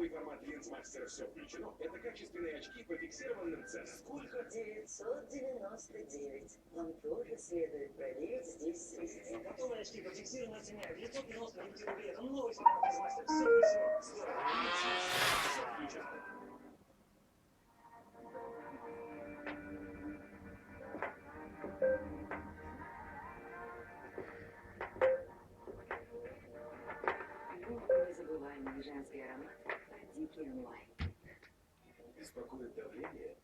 Новый формат линз-мастера «Все включено» — это качественные очки по фиксированным ценам. Сколько? 999. Вам тоже следует проверить здесь связи. Готовые очки по фиксированной цене. 999 рублей. Это новый формат линз-мастера. Все включено. Все включено. Незабываемый женский аромат от Дикий онлайн. Беспокоит давление?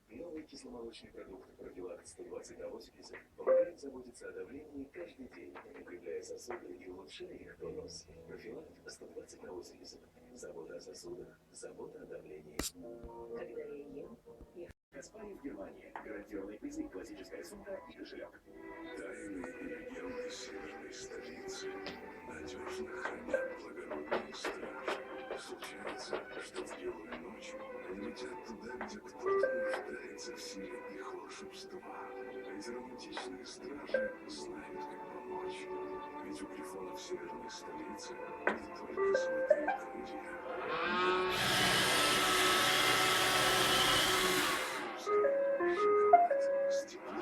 Новый кисломолочный продукт профилакт 120 на 80 помогает заботиться о давлении каждый день, укрепляя сосуды и улучшая их тонус. Профилакт 120 на 80. Забота о сосудах, забота о давлении. Когда я ем, Каспари в Германии. Гарантированный призыв, классическая сумка и кошелек. Тайные легенды северной столицы надежно хранят благородные стражи. Случается, что в белую ночь они летят туда, где кто-то нуждается в силе их волшебства. Эти романтичные стражи знают, как помочь. Ведь у грифонов северной столицы не только золотые крылья. Шоколад, стекло.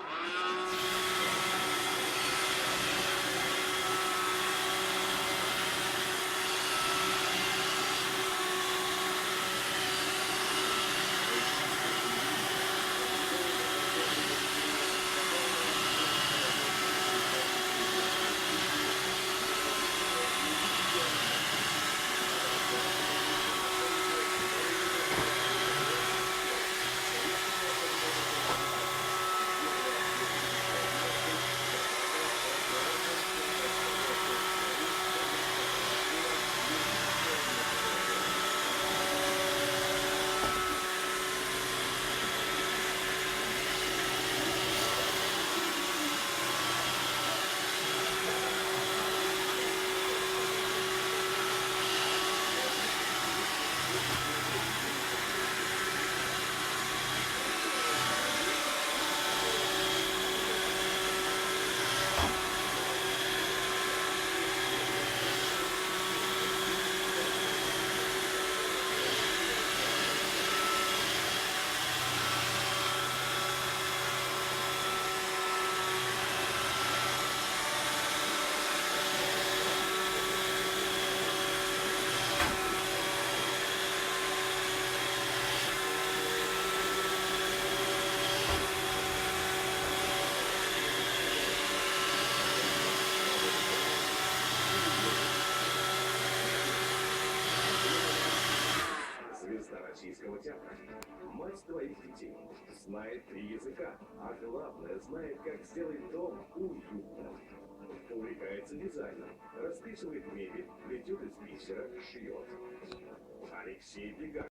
Российского театра. Мать твоих детей знает 3 языка, а главное, знает, как сделать дом уютным. Увлекается дизайном, расписывает мебель, плетет из бисера, шьет. Алексей Бега.